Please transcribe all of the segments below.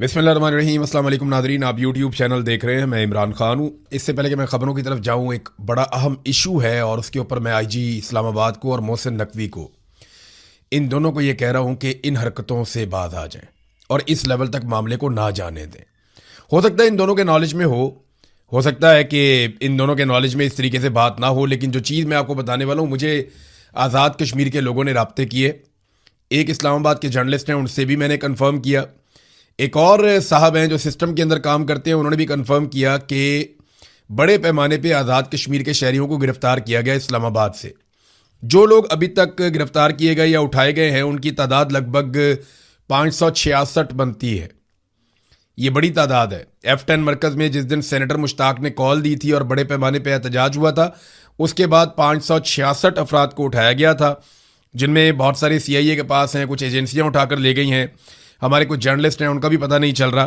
बिस्मिल्लाहिर्रहमानिर्रहीम। अस्सलाम वालेकुम नाज़रीन, आप यूट्यूब चैनल देख रहे हैं। मैं इमरान खान हूँ। इससे पहले कि मैं ख़बरों की तरफ जाऊँ, एक बड़ा अहम इशू है और उसके ऊपर मैं आईजी इस्लामाबाद को और मोहसिन नकवी को, इन दोनों को ये कह रहा हूँ कि इन हरकतों से बाज आ जाएं और इस लेवल तक मामले को ना जाने दें। हो सकता है इन दोनों के नॉलेज में हो सकता है कि इन दोनों के नॉलेज में इस तरीके से बात ना हो, लेकिन जो चीज़ मैं आपको बताने वाला हूँ, मुझे आज़ाद कश्मीर के लोगों ने राब्ते किए। एक इस्लामाबाद के जर्नलिस्ट हैं, उनसे भी मैंने कन्फर्म किया। एक और साहब हैं जो सिस्टम के अंदर काम करते हैं, उन्होंने भी कंफर्म किया कि बड़े पैमाने पे आज़ाद कश्मीर के शहरियों को गिरफ्तार किया गया इस्लामाबाद से। जो लोग अभी तक गिरफ्तार किए गए या उठाए गए हैं, उनकी तादाद लगभग 566 बनती है। ये बड़ी तादाद है। F10 मरकज़ में जिस दिन सेनेटर मुश्ताक ने कॉल दी थी और बड़े पैमाने पर एहतजाज हुआ था, उसके बाद 566 अफराद को उठाया गया था, जिनमें बहुत सारे CIA के पास हैं, कुछ एजेंसियाँ उठाकर ले गई हैं, हमारे कुछ जर्नलिस्ट हैं उनका भी पता नहीं चल रहा।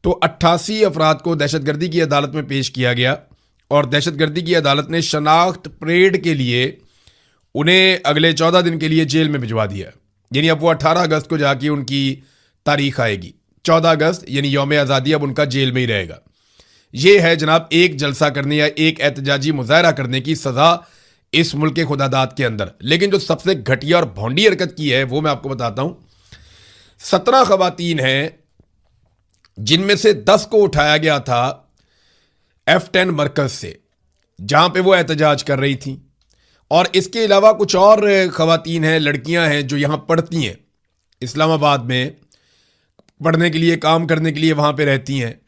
तो 88 अफराद को दहशतगर्दी की अदालत में पेश किया गया और दहशतगर्दी की अदालत ने शनाख्त परेड के लिए उन्हें अगले 14 दिन के लिए जेल में भिजवा दिया। यानी अब वो 18 अगस्त को जाके उनकी तारीख आएगी। 14 अगस्त यानी यौम आज़ादी अब उनका जेल में ही रहेगा। ये है जनाब एक जलसा करने या एक एहतजाजी मुजाहरा करने की सज़ा इस मुल्क के खुदादाद के अंदर। लेकिन जो सबसे घटिया और भौंडी हरकत की है वो मैं आपको बताता हूँ। 17 खवातीन हैं, जिनमें से 10 को उठाया गया था F10 मरकज से, जहां पे वो एहतजाज कर रही थी। और इसके अलावा कुछ और खवातीन हैं, लड़कियां हैं जो यहां पढ़ती हैं, इस्लामाबाद में पढ़ने के लिए, काम करने के लिए वहां पे रहती हैं।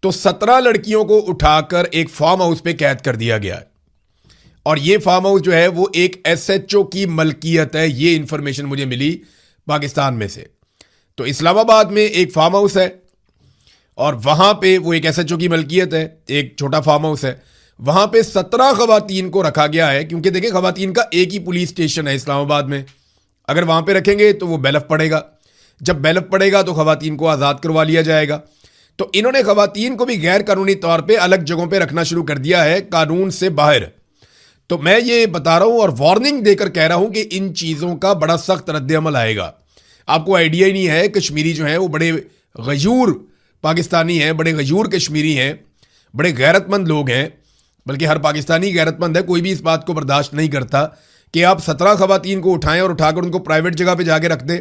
तो 17 लड़कियों को उठाकर एक फार्म हाउस पे कैद कर दिया गया है। और ये फार्म हाउस जो है वो एक SHO की मलकियत है। ये इंफॉर्मेशन मुझे मिली पाकिस्तान में से। तो इस्लामाबाद में एक फार्म हाउस है और वहां पे वो एक SHO की मलकियत है, एक छोटा फार्म हाउस है। वहां पे 17 खवातीन को रखा गया है, क्योंकि देखिए खवातीन का एक ही पुलिस स्टेशन है इस्लामाबाद में। अगर वहां पे रखेंगे तो वो बैलफ पड़ेगा, जब बैलफ पड़ेगा तो खवातीन को आज़ाद करवा लिया जाएगा। तो इन्होंने खवातीन को भी गैर कानूनी तौर पर अलग जगहों पर रखना शुरू कर दिया है, कानून से बाहर। तो मैं ये बता रहा हूं और वार्निंग देकर कह रहा हूं कि इन चीज़ों का बड़ा सख्त रद्द-ए-अमल आएगा। आपको आइडिया ही नहीं है, कश्मीरी जो हैं वो बड़े गयूर पाकिस्तानी हैं, बड़े गयूर कश्मीरी हैं, बड़े गैरतमंद लोग हैं। बल्कि हर पाकिस्तानी गैरतमंद है, कोई भी इस बात को बर्दाश्त नहीं करता कि आप 17 खवातीन को उठाएं और उठाकर उनको प्राइवेट जगह पे जाके रख दें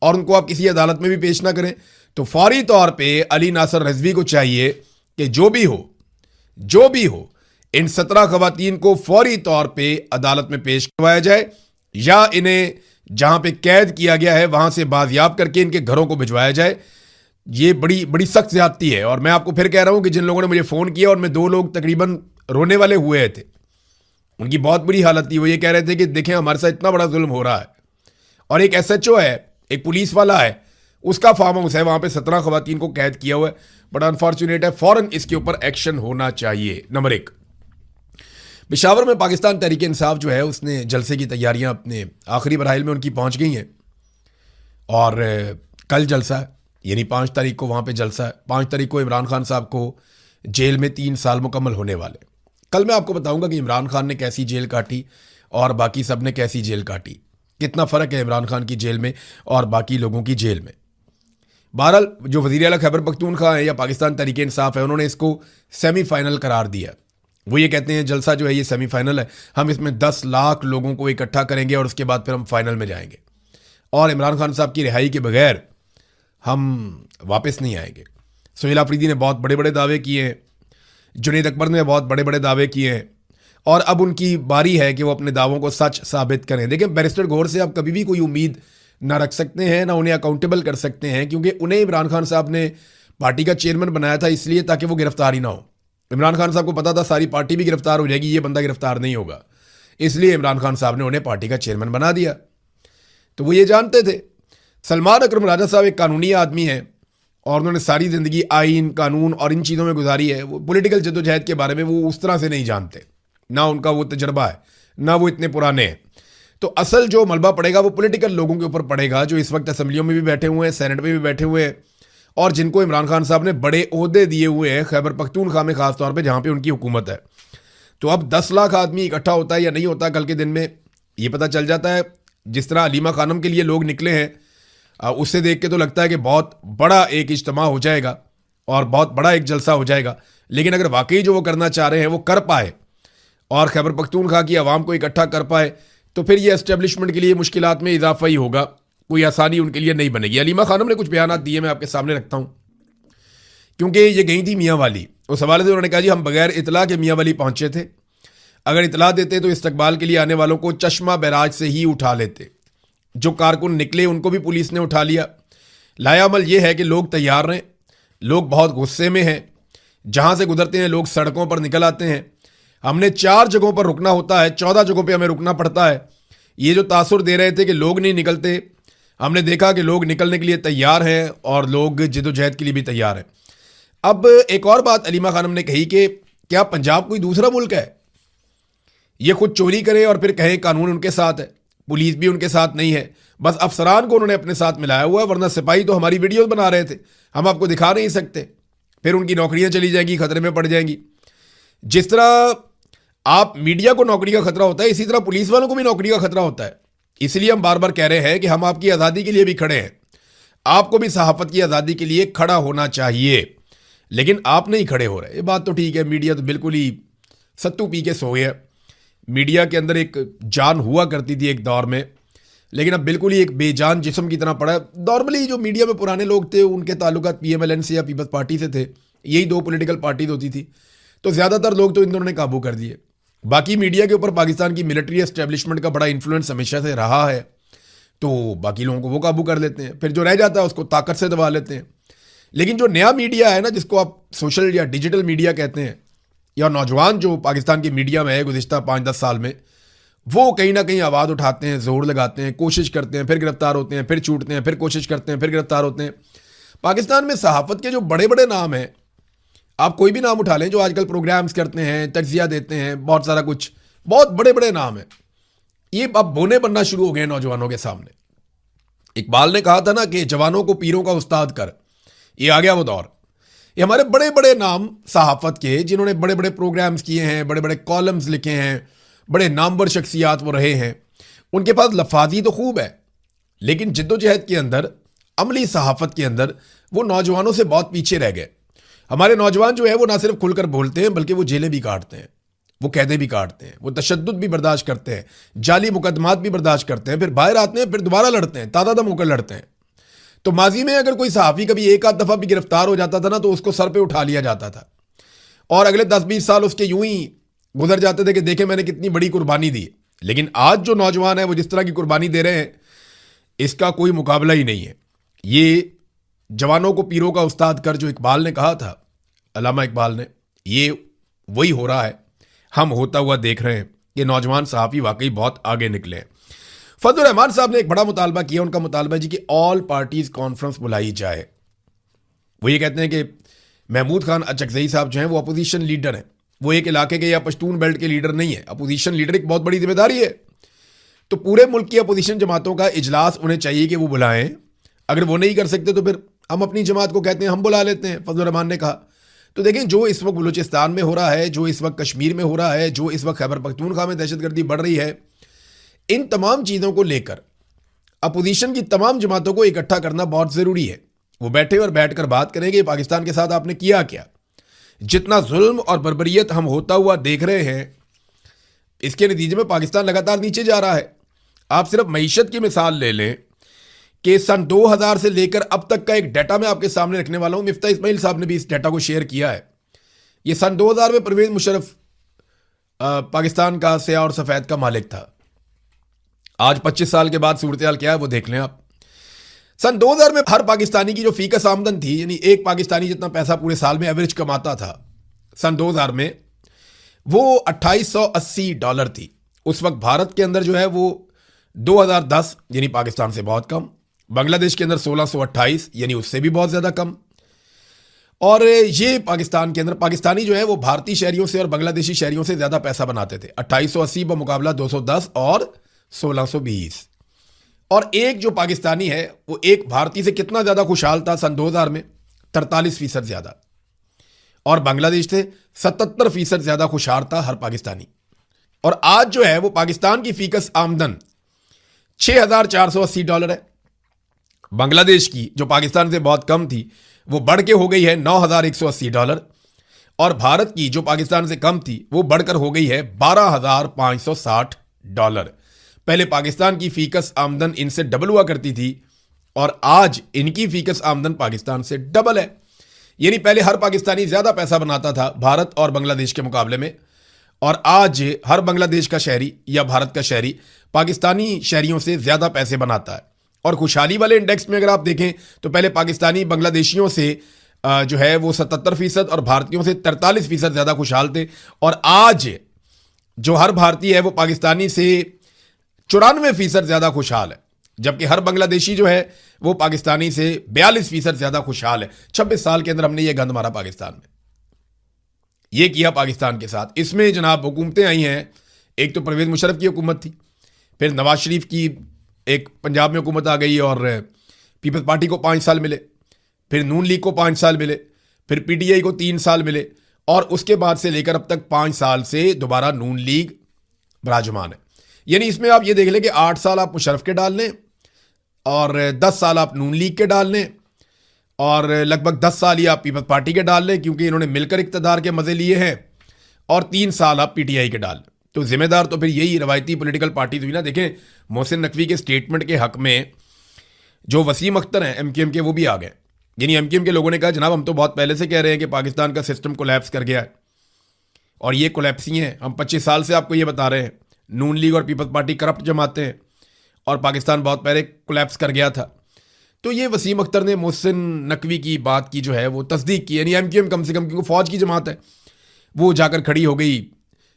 और उनको आप किसी अदालत में भी पेश ना करें। तो फौरी तौर पर अली नासर रिजवी को चाहिए कि जो भी हो इन 17 खवातीन को फौरी तौर पर अदालत में पेश करवाया जाए, या इन्हें जहां पे कैद किया गया है वहां से बाजियाब करके इनके घरों को भिजवाया जाए। ये बड़ी बड़ी सख्त ज्यादती है। और मैं आपको फिर कह रहा हूं कि जिन लोगों ने मुझे फ़ोन किया और मैं 2 लोग तकरीबन रोने वाले हुए थे, उनकी बहुत बुरी हालत थी। वो ये कह रहे थे कि देखें हमारे साथ इतना बड़ा जुल्म हो रहा है, और एक SHO है, एक पुलिस वाला है, उसका फार्म हाउस है, वहां पर 17 खवातीन को कैद किया हुआ है। बड़ा अनफॉर्चुनेट है। फौरन इसके ऊपर एक्शन होना चाहिए। नंबर 1, पेशावर में पाकिस्तान तहरीक इंसाफ जो है उसने जलसे की तैयारियां अपने आखिरी मराहिल में उनकी पहुंच गई हैं और कल जलसा है, यानी 5 तारीख को वहाँ पे जलसा है। 5 तारीख को इमरान खान साहब को जेल में 3 साल मुकम्मल होने वाले। कल मैं आपको बताऊंगा कि इमरान खान ने कैसी जेल काटी और बाकी सब ने कैसी जेल काटी, कितना फ़र्क है इमरान खान की जेल में और बाकी लोगों की जेल में। बहरहाल जो वज़ीर आला खैबर पख्तूनख्वा है या पाकिस्तान तहरीक इंसाफ है, उन्होंने इसको सेमीफाइनल करार दिया। वो ये कहते हैं जलसा जो है ये सेमीफाइनल है, हम इसमें 10 लाख लोगों को इकट्ठा करेंगे और उसके बाद फिर हम फाइनल में जाएंगे और इमरान खान साहब की रिहाई के बगैर हम वापस नहीं आएंगे। सोहेल आफरीदी ने बहुत बड़े बड़े दावे किए हैं, जुनैद अकबर ने बहुत बड़े बड़े दावे किए हैं और अब उनकी बारी है कि वो अपने दावों को सच साबित करें। देखिए बैरिस्टर गौहर से आप कभी भी कोई उम्मीद ना रख सकते हैं, ना उन्हें अकाउंटेबल कर सकते हैं, क्योंकि उन्हें इमरान खान साहब ने पार्टी का चेयरमैन बनाया था इसलिए ताकि वो गिरफ्तार ही ना हो। इमरान खान साहब को पता था सारी पार्टी भी गिरफ्तार हो जाएगी, ये बंदा गिरफ्तार नहीं होगा, इसलिए इमरान खान साहब ने उन्हें पार्टी का चेयरमैन बना दिया। तो वो ये जानते थे। सलमान अकरम राजा साहब एक कानूनी आदमी हैं और उन्होंने सारी ज़िंदगी आइन, कानून और इन चीज़ों में गुजारी है। वो पॉलिटिकल जद्दोजहद के बारे में वो उस तरह से नहीं जानते, ना उनका वो तजर्बा है, ना वो इतने पुराने हैं। तो असल जो मलबा पड़ेगा वो पॉलिटिकल लोगों के ऊपर पड़ेगा, जो इस वक्त असम्बलियों में भी बैठे हुए हैं, सेनेट में भी बैठे हुए हैं और जिनको इमरान खान साहब ने बड़े ओहदे दिए हुए हैं खैबर पख्तूनख्वा में, ख़ास तौर पे जहाँ पे उनकी हुकूमत है। तो अब 10 लाख आदमी इकट्ठा होता है या नहीं होता कल के दिन में, ये पता चल जाता है। जिस तरह अलीमा खानम के लिए लोग निकले हैं उससे देख के तो लगता है कि बहुत बड़ा एक इज्तिमा हो जाएगा और बहुत बड़ा एक जलसा हो जाएगा। लेकिन अगर वाकई जो वो करना चाह रहे हैं वो कर पाए और खैबर पख्तूनख्वा की आवाम को इकट्ठा कर पाए, तो फिर ये एस्टेब्लिशमेंट के लिए मुश्किलात में इजाफा ही होगा, कोई आसानी उनके लिए नहीं बनेगी। अलीमा खानम ने कुछ बयान दिए, मैं आपके सामने रखता हूँ, क्योंकि ये गई थी मियाँ वाली। उस हवाले से उन्होंने कहा जी हम बगैर इतला के मियाँ वाली पहुँचे थे, अगर इतला देते तो इस्तकबाल के लिए आने वालों को चश्मा बैराज से ही उठा लेते। जो कारकुन निकले उनको भी पुलिस ने उठा लिया। लाया अमल ये है कि लोग तैयार रहें, लोग बहुत गुस्से में हैं, जहाँ से गुजरते हैं लोग सड़कों पर निकल आते हैं। हमने 4 जगहों पर रुकना होता है, 14 जगहों पर हमें रुकना पड़ता है। ये जो तासुर दे रहे थे कि लोग नहीं निकलते, हमने देखा कि लोग निकलने के लिए तैयार हैं और लोग जिद्दोजहद के लिए भी तैयार हैं। अब एक और बात अलीमा खानम ने कही कि क्या पंजाब कोई दूसरा मुल्क है? ये खुद चोरी करे और फिर कहें कानून उनके साथ है, पुलिस भी उनके साथ नहीं है, बस अफसरान को उन्होंने अपने साथ मिलाया हुआ है। वरना सिपाही तो हमारी वीडियोस बना रहे थे, हम आपको दिखा नहीं सकते, फिर उनकी नौकरियां चली जाएंगी, खतरे में पड़ जाएंगी। जिस तरह आप मीडिया को नौकरी का खतरा होता है, इसी तरह पुलिस वालों को भी नौकरी का खतरा होता है। इसलिए हम बार बार कह रहे हैं कि हम आपकी आज़ादी के लिए भी खड़े हैं, आपको भी सहाफ़त की आज़ादी के लिए खड़ा होना चाहिए, लेकिन आप नहीं खड़े हो रहे। ये बात तो ठीक है, मीडिया तो बिल्कुल ही सत्तू पी के सोए है। मीडिया के अंदर एक जान हुआ करती थी एक दौर में, लेकिन अब बिल्कुल ही एक बेजान जिस्म की तरह पड़ा है। नॉर्मली जो मीडिया में पुराने लोग थे उनके ताल्लुकात PMLN से या पीपल्स पार्टी से थे, यही 2 पॉलिटिकल पार्टीज होती थी, तो ज़्यादातर लोग तो इन दोनों ने काबू कर दिए। बाकी मीडिया के ऊपर पाकिस्तान की मिलिट्री एस्टेब्लिशमेंट का बड़ा इन्फ्लुएंस हमेशा से रहा है, तो बाकी लोगों को वो काबू कर लेते हैं, फिर जो रह जाता है उसको ताकत से दबा लेते हैं। लेकिन जो नया मीडिया है ना, जिसको आप सोशल या डिजिटल मीडिया कहते हैं, या नौजवान जो पाकिस्तान की मीडिया में है गुज़िश्ता 5-10 साल में, वो कहीं ना कहीं आवाज़ उठाते हैं, जोर लगाते हैं, कोशिश करते हैं, फिर गिरफ्तार होते हैं, फिर छूटते हैं, फिर कोशिश करते हैं, फिर गिरफ्तार होते हैं। पाकिस्तान में सहाफ़त के जो बड़े बड़े नाम हैं, आप कोई भी नाम उठा लें, जो आजकल प्रोग्राम्स करते हैं, तज्जिया देते हैं, बहुत सारा कुछ, बहुत बड़े बड़े नाम हैं, ये अब बोने बनना शुरू हो गए नौजवानों के सामने। इकबाल ने कहा था ना कि जवानों को पीरों का उस्ताद कर, ये आ गया वो दौर। ये हमारे बड़े बड़े नाम सहाफ़त के, जिन्होंने बड़े बड़े प्रोग्राम्स किए हैं, बड़े बड़े कॉलम्स लिखे हैं, बड़े नामवर शख्सियात वो रहे हैं, उनके पास लफाजी तो खूब है, लेकिन जिद्दोजहद के अंदर, अमली सहाफ़त के अंदर वो नौजवानों से बहुत पीछे रह गए। हमारे नौजवान जो है वो ना सिर्फ खुलकर बोलते हैं, बल्कि वो जेलें भी काटते हैं, वो कैदें भी काटते हैं, वो तशद्दुद भी बर्दाश्त करते हैं, जाली मुकदमात भी बर्दाश्त करते हैं, फिर बाहर आते हैं, फिर दोबारा लड़ते हैं, ताज़ा दम होकर लड़ते हैं। तो माजी में अगर कोई सहाफ़ी कभी एक आध दफ़ा भी गिरफ्तार हो जाता था ना, तो उसको सर पे उठा लिया जाता था और अगले 10-20 साल उसके यूं ही गुजर जाते थे कि देखे मैंने कितनी बड़ी कुर्बानी दी। लेकिन आज जो नौजवान है वो जिस तरह की कुर्बानी दे रहे हैं, इसका कोई मुकाबला ही नहीं है। ये जवानों को पीरों का उस्ताद कर, जो इकबाल ने कहा था, अल्लामा इकबाल ने, ये वही हो रहा है। हम होता हुआ देख रहे हैं कि नौजवान सहाफ़ी वाकई बहुत आगे निकले हैं। फजलुर रहमान साहब ने एक बड़ा मुतालबा किया, उनका मुतालबा है जी कि ऑल पार्टीज कॉन्फ्रेंस बुलाई जाए। वो ये कहते हैं कि महमूद खान अचकज़ई साहब जो हैं वो अपोजिशन लीडर हैं, वो एक इलाके के या पश्तून बेल्ट के लीडर नहीं है। अपोजिशन लीडर एक बहुत बड़ी जिम्मेदारी है, तो पूरे मुल्क की अपोजिशन जमातों का इजलास उन्हें चाहिए कि वो बुलाएं। अगर वो नहीं कर सकते तो फिर हम अपनी जमात को कहते हैं हम बुला लेते हैं, फजलुर रहमान ने कहा। तो देखें, जो इस वक्त बलूचिस्तान में हो रहा है, जो इस वक्त कश्मीर में हो रहा है, जो इस वक्त खैबर पख्तूनख्वा में दहशतगर्दी बढ़ रही है, इन तमाम चीज़ों को लेकर अपोजिशन की तमाम जमातों को इकट्ठा करना बहुत ज़रूरी है। वो बैठे और बैठकर बात करेंगे पाकिस्तान के साथ आपने किया क्या, जितना जुल्म और बर्बरियत हम होता हुआ देख रहे हैं, इसके नतीजे में पाकिस्तान लगातार नीचे जा रहा है। आप सिर्फ मईशत की मिसाल ले लें कि सन 2000 से लेकर अब तक का एक डाटा मैं आपके सामने रखने वाला हूं। मिफ्ता इस्माइल साहब ने भी इस डाटा को शेयर किया है। ये सन 2000 में परवेज मुशर्रफ पाकिस्तान का स्याह और सफ़ेद का मालिक था। आज 25 साल के बाद सूरत हाल क्या है वो देख लें आप। सन 2000 में हर पाकिस्तानी की जो फीकस आमदन थी, यानी एक पाकिस्तानी जितना पैसा पूरे साल में एवरेज कमाता था सन 2000 में, वो $2880 थी। उस वक्त भारत के अंदर जो है वो 2010 यानी पाकिस्तान से बहुत कम, बांग्लादेश के अंदर 1628 यानी उससे भी बहुत ज़्यादा कम, और ये पाकिस्तान के अंदर पाकिस्तानी जो है वो भारतीय शहरियों से और बांग्लादेशी शहरियों से ज़्यादा पैसा बनाते थे। 2880 पर मुकाबला 210 और 1620। और एक जो पाकिस्तानी है वो एक भारतीय से कितना ज़्यादा खुशहाल था सन 2000 में? 43% ज़्यादा। और बांग्लादेश से 77% ज़्यादा खुशहाल था हर पाकिस्तानी। और आज जो है वो पाकिस्तान की फीकस आमदन $6480 है बांग्लादेश की जो पाकिस्तान से बहुत कम थी वो बढ़ के हो गई है $9,180, और भारत की जो पाकिस्तान से कम थी वो बढ़कर हो गई है $12,560। पहले पाकिस्तान की फीकस आमदन इनसे डबल हुआ करती थी और आज इनकी फीकस आमदन पाकिस्तान से डबल है। यानी पहले हर पाकिस्तानी ज्यादा पैसा बनाता था भारत और बांग्लादेश के मुकाबले में, और आज हर बांग्लादेश का शहरी या भारत का शहरी पाकिस्तानी शहरियों से ज्यादा पैसे बनाता है। और खुशहाली वाले इंडेक्स में अगर आप देखें तो पहले पाकिस्तानी बांग्लादेशियों से जो है वो 77% और भारतीयों से 43% ज्यादा खुशहाल थे, और आज जो हर भारतीय है वो पाकिस्तानी से 94% ज्यादा खुशहाल है, जबकि हर बांग्लादेशी जो है वो पाकिस्तानी से 42% ज्यादा खुशहाल है। 26 साल के अंदर हमने ये गंद मारा पाकिस्तान में, ये किया पाकिस्तान के साथ। इसमें जनाब हुकूमतें आई हैं, एक तो परवेज मुशर्रफ की हुकूमत थी, फिर नवाज शरीफ की एक पंजाब में हुकूमत आ गई और पीपल्स पार्टी को 5 साल मिले, फिर नून लीग को 5 साल मिले, फिर पीटीआई को 3 साल मिले, और उसके बाद से लेकर अब तक 5 साल से दोबारा नून लीग विराजमान है। यानी इसमें आप ये देख लें कि 8 साल आप मुशर्रफ के डाल लें और 10 साल आप नून लीग के डाल लें और लगभग 10 साल ही आप पीपल्स पार्टी के डाल लें क्योंकि इन्होंने मिलकर इक़्तिदार के मजे लिए हैं, और 3 साल आप पीटीआई के डाल लें। तो जिम्मेदार तो फिर यही रवायती पॉलिटिकल पार्टी हुई ना। देखें मोहसिन नकवी के स्टेटमेंट के हक में जो वसीम अख्तर हैं एमक्यूएम के, वो भी आ गए। यानी एमक्यूएम के लोगों ने कहा जनाब हम तो बहुत पहले से कह रहे हैं कि पाकिस्तान का सिस्टम कोलैप्स कर गया है, और ये कोलैप्स ही है। हम 25 साल से आपको ये बता रहे हैं नून लीग और पीपल्स पार्टी करप्ट जमाते हैं और पाकिस्तान बहुत पहले कोलैप्स कर गया था। तो ये वसीम अख्तर ने मोहसिन नकवी की बात की जो है वो तस्दीक की। यानी एमक्यूएम कम से कम, क्योंकि फौज की जमात है, वो जाकर खड़ी हो गई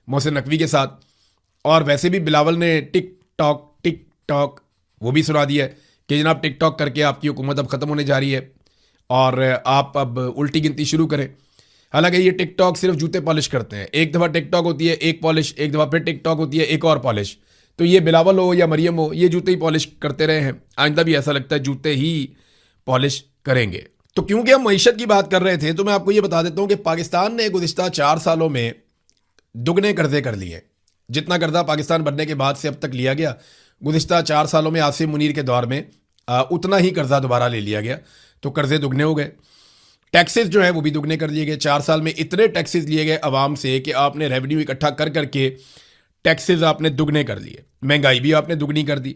मोहसिन नकवी के साथ। और वैसे भी बिलावल ने टिक टॉक वो भी सुना दिया है कि जनाब टिक टॉक करके आपकी हुकूमत अब ख़त्म होने जा रही है और आप अब उल्टी गिनती शुरू करें। हालांकि ये टिक टॉक सिर्फ जूते पॉलिश करते हैं। एक दफ़ा टिक टॉक होती है एक पॉलिश, एक दफ़ा फिर टिक टॉक होती है एक और पॉलिश। तो ये बिलावल हो या मरियम हो, ये जूते ही पॉलिश करते रहे हैं, आइंदा भी ऐसा लगता है जूते ही पॉलिश करेंगे। तो क्योंकि हम मईशत की बात कर रहे थे तो मैं आपको ये बता देता हूँ कि पाकिस्तान ने गुज़िश्ता 4 सालों में दुगने कर्जे कर लिए। जितना कर्जा पाकिस्तान बनने के बाद से अब तक लिया गया, गुज़िश्ता 4 सालों में आसिम मुनीर के दौर में उतना ही कर्जा दोबारा ले लिया गया, तो कर्जे दुगने हो गए। टैक्सेस जो है वो भी दुगने कर दिए गए। 4 साल में इतने टैक्सेस लिए गए आवाम से कि आपने रेवेन्यू इकट्ठा कर करके टैक्सेस आपने दुगने कर लिए, महंगाई भी आपने दुगनी कर दी।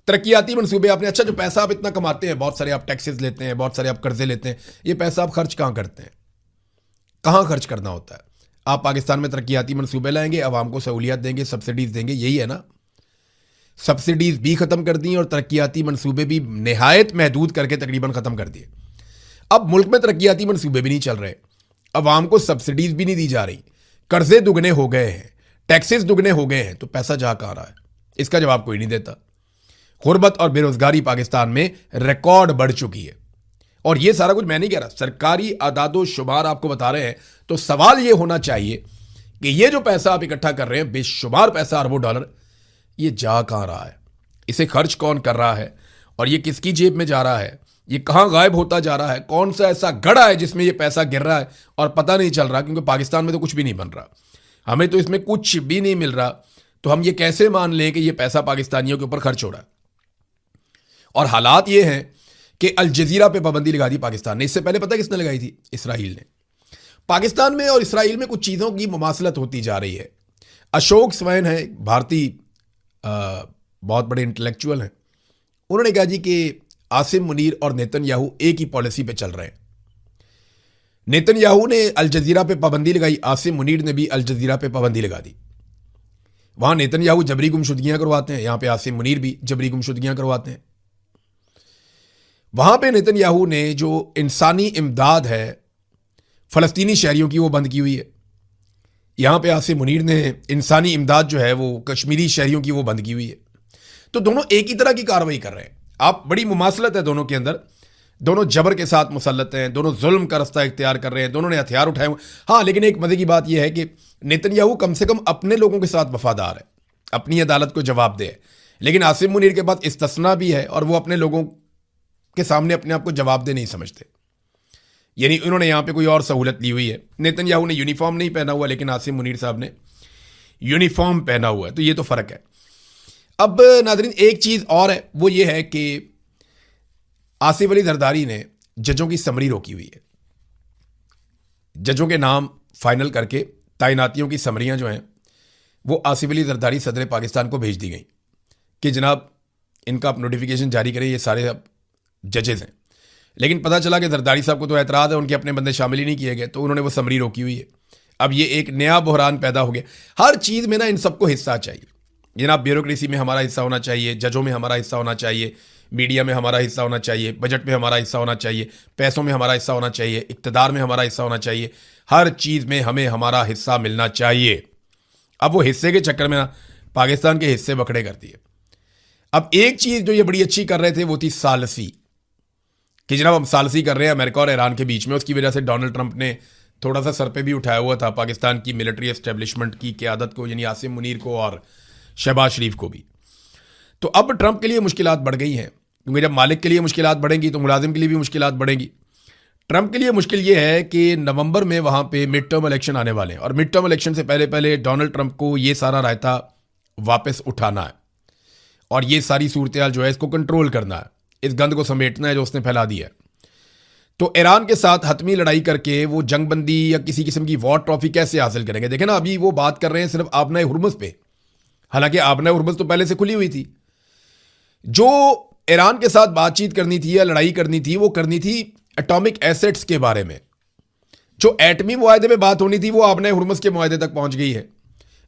तरक्याती मनसूबे आपने, अच्छा जो पैसा आप इतना कमाते हैं, बहुत सारे आप टैक्सेस लेते हैं, बहुत सारे आप कर्जे लेते हैं, ये पैसा आप खर्च कहाँ करते हैं, कहाँ खर्च करना होता है? आप पाकिस्तान में तरक्याती मनसूबे लाएंगे, आवाम को सहूलियत देंगे, सब्सिडीज देंगे, यही है ना। सब्सिडीज भी ख़त्म कर दी और तरक्याती मनसूबे भी नहायत महदूद करके तकरीबन ख़त्म कर दिए। अब मुल्क में तरक्याती मनसूबे भी नहीं चल रहे, अवाम को सब्सिडीज भी नहीं दी जा रही, कर्जे दुगने हो गए हैं, टैक्सेस दुगने हो गए हैं, तो पैसा जा कहाँ रहा है? इसका जवाब कोई नहीं देता। गुर्बत और बेरोजगारी पाकिस्तान में रिकॉर्ड बढ़ चुकी है, और ये सारा कुछ मैं नहीं कह रहा, सरकारी आदादो शुमार आपको बता रहे हैं। तो सवाल ये होना चाहिए कि ये जो पैसा आप इकट्ठा कर रहे हैं, बेशुमार पैसा, अरबों डॉलर, ये जा कहाँ रहा है? इसे खर्च कौन कर रहा है और ये किसकी जेब में जा रहा है? ये कहाँ गायब होता जा रहा है? कौन सा ऐसा गड़ा है जिसमें ये पैसा गिर रहा है और पता नहीं चल रहा? क्योंकि पाकिस्तान में तो कुछ भी नहीं बन रहा, हमें तो इसमें कुछ भी नहीं मिल रहा, तो हम ये कैसे मान लें कि ये पैसा पाकिस्तानियों के ऊपर खर्च हो रहा है? और हालात ये हैं कि अल जजीरा पे पाबंदी लगा दी पाकिस्तान ने। इससे पहले पता किसने लगाई थी? इसराइल ने। पाकिस्तान में और इसराइल में कुछ चीज़ों की मुमासलत होती जा रही है। अशोक स्वैन है, भारतीय बहुत बड़े इंटेलेक्चुअल हैं, उन्होंने कहा जी कि आसिम मुनीर और नेतन्याहू एक ही पॉलिसी पे चल रहे हैं। नेतन्याहू ने अल जजीरा पे पाबंदी लगाई, आसिम मुनीर ने भी अल जजीरा पे पाबंदी लगा दी। वहां नेतन्याहू जबरी गुमशुदगियां करवाते हैं, यहां पे आसिम मुनीर भी जबरी गुमशुदगियां करवाते हैं। वहां पे नेतन्याहू ने जो इंसानी इमदाद है फ़लस्तीनी शहरियों की, वो बंद की हुई है। यहां पे आसिम मुनीर ने इंसानी इमदाद जो है वो कश्मीरी शहरियों की, वो बंद की हुई है। तो दोनों एक ही तरह की कार्रवाई कर रहे हैं। आप, बड़ी मुमासलत है दोनों के अंदर, दोनों जबर के साथ मुसल्लत हैं, दोनों जुल्म का रास्ता इख्तियार कर रहे हैं, दोनों ने हथियार उठाए हुए। हाँ, लेकिन एक मजे की बात यह है कि नेतन्याहू कम से कम अपने लोगों के साथ वफादार है, अपनी अदालत को जवाब दे। लेकिन आसिम मुनीर के पास इस्तिस्ना भी है और वो अपने लोगों के सामने अपने आप को जवाब दे नहीं समझते। यानी उन्होंने यहाँ पे कोई और सहूलत ली हुई है। नेतन्याहू ने यूनिफॉर्म नहीं पहना हुआ, लेकिन आसिम मुनीर साहब ने यूनिफॉर्म पहना हुआ है, तो ये तो फ़र्क है। अब नाज़रीन एक चीज़ और है, वो ये है कि आसिफ अली जरदारी ने जजों की समरी रोकी हुई है। जजों के नाम फाइनल करके तैनातियों की समरियां जो हैं वो आसिफ अली जरदारी सदर पाकिस्तान को भेज दी गई कि जनाब इनका आप नोटिफिकेशन जारी करें, ये सारे अब जजेस हैं। लेकिन पता चला कि जरदारी साहब को तो एतराज़ है, उनके अपने बंदे शामिल ही नहीं किए गए, तो उन्होंने वो समरी रोकी हुई है। अब ये एक नया बहरान पैदा हो गया। हर चीज़ में ना इन सबको हिस्सा चाहिए। जनाब ब्यूरोक्रेसी में हमारा हिस्सा होना चाहिए, जजों में हमारा हिस्सा होना चाहिए, मीडिया में हमारा हिस्सा होना चाहिए, बजट में हमारा हिस्सा होना चाहिए, पैसों में हमारा हिस्सा होना चाहिए, इक़्तिदार में हमारा हिस्सा होना चाहिए। हर चीज़ में हमें हमारा हिस्सा मिलना चाहिए। अब वो हिस्से के चक्कर में ना पाकिस्तान के हिस्से बखड़े करती है। अब एक चीज़ जो ये बड़ी अच्छी कर रहे थे वो थी सालसी, कि जनाब हम सालसी कर रहे हैं अमेरिका और ईरान के बीच में। उसकी वजह से डोनाल्ड ट्रंप ने थोड़ा सा सर पे भी उठाया हुआ था पाकिस्तान की मिलिट्री एस्टेब्लिशमेंट की क़यादत को, यानी आसिम मुनीर को और शहबाज शरीफ को भी। तो अब ट्रंप के लिए मुश्किलात बढ़ गई हैं, क्योंकि जब मालिक के लिए मुश्किलात बढ़ेंगी तो मुलाजिम के लिए भी मुश्किलात बढ़ेंगी। ट्रंप के लिए मुश्किल ये है कि नवंबर में वहाँ पे मिड टर्म इलेक्शन आने वाले हैं और मिड टर्म इलेक्शन से पहले पहले डोनाल्ड ट्रंप को ये सारा रायता वापस उठाना है और ये सारी सूरत हाल जो है इसको कंट्रोल करना है, इस गंद को समेटना है जो उसने फैला दिया है। तो ईरान के साथ हतमी लड़ाई करके वो जंगबंदी या किसी किस्म की वॉर ट्रॉफी कैसे हासिल करेंगे? देखें ना, अभी वो बात कर रहे हैं सिर्फ आबना हुर्मुज़ पे, हालांकि आबना हुर्मुज़ तो पहले से खुली हुई थी। जो ईरान के साथ बातचीत करनी थी या लड़ाई करनी थी वो करनी थी एटॉमिक एसेट्स के बारे में। जो एटमी मुआहदे में बात होनी थी वो आबना हुर्मुज़ के मुआहदे तक पहुंच गई है,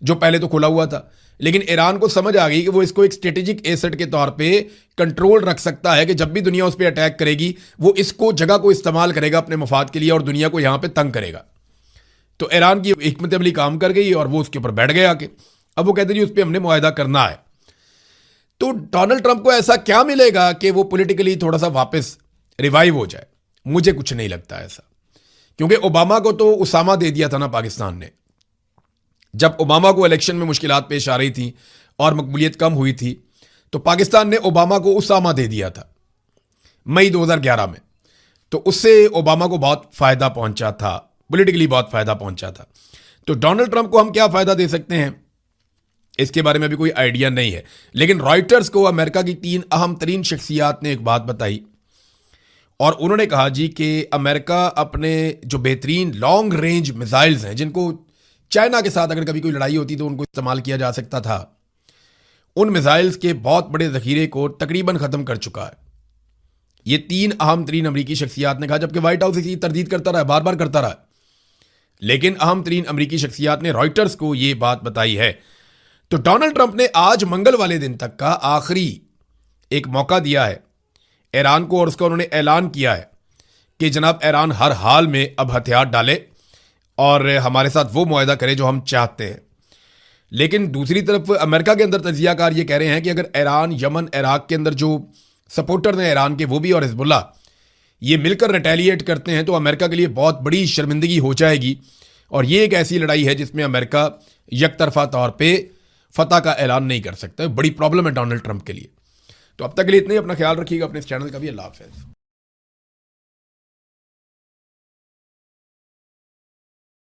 जो पहले तो खुला हुआ था। लेकिन ईरान को समझ आ गई कि वो इसको एक स्ट्रेटेजिक एसेट के तौर पे कंट्रोल रख सकता है, कि जब भी दुनिया उस पर अटैक करेगी वो इसको जगह को इस्तेमाल करेगा अपने मफाद के लिए और दुनिया को यहां पे तंग करेगा। तो ईरान की हिकमत अमली काम कर गई और वो उसके ऊपर बैठ गए आके। अब वो कहते जी उस पर हमने मुआहदा करना है। तो डोनाल्ड ट्रंप को ऐसा क्या मिलेगा कि वो पॉलिटिकली थोड़ा सा वापस रिवाइव हो जाए? मुझे कुछ नहीं लगता ऐसा, क्योंकि ओबामा को तो उसामा दे दिया था ना पाकिस्तान ने। जब ओबामा को इलेक्शन में मुश्किलात पेश आ रही थी और मकबूलियत कम हुई थी तो पाकिस्तान ने ओबामा को उसामा दे दिया था मई 2011 में। तो उससे ओबामा को बहुत फ़ायदा पहुंचा था, पॉलिटिकली बहुत फ़ायदा पहुंचा था। तो डोनाल्ड ट्रंप को हम क्या फ़ायदा दे सकते हैं इसके बारे में भी कोई आइडिया नहीं है। लेकिन रॉयटर्स को अमेरिका की 3 अहम तरीन शख्सियात ने एक बात बताई और उन्होंने कहा जी कि अमेरिका अपने जो बेहतरीन लॉन्ग रेंज मिसाइल्स हैं, जिनको चाइना के साथ अगर कभी कोई लड़ाई होती तो उनको इस्तेमाल किया जा सकता था, उन मिसाइल्स के बहुत बड़े ज़ख़ीरे को तकरीबन ख़त्म कर चुका है। ये 3 अहम तरीन अमरीकी शख्सियात ने कहा, जबकि व्हाइट हाउस इसकी तरदीद करता रहा, बार बार करता रहा। लेकिन अहम तरीन अमरीकी शख्सियात ने रॉयटर्स को ये बात बताई है। तो डोनाल्ड ट्रंप ने आज मंगल वाले दिन तक का आखिरी एक मौका दिया है ईरान को और उसका उन्होंने ऐलान किया है कि जनाब ईरान हर हाल में अब हथियार डाले और हमारे साथ वो मुआहदा करे जो हम चाहते हैं। लेकिन दूसरी तरफ अमेरिका के अंदर तजियाकार ये कह रहे हैं कि अगर ईरान, यमन, इराक के अंदर जो सपोर्टर हैं ईरान के वो भी और हिजबुल्ला ये मिलकर रिटेलिएट करते हैं तो अमेरिका के लिए बहुत बड़ी शर्मिंदगी हो जाएगी और ये एक ऐसी लड़ाई है जिसमें अमेरिका यकतरफा तौर पे फतह का ऐलान नहीं कर सकता। बड़ी प्रॉब्लम है डोनाल्ड ट्रंप के लिए। तो अब तक के लिए इतना ही। अपना ख्याल रखिएगा, अपने इस चैनल का भी। अल्लाह हाफ़िज़।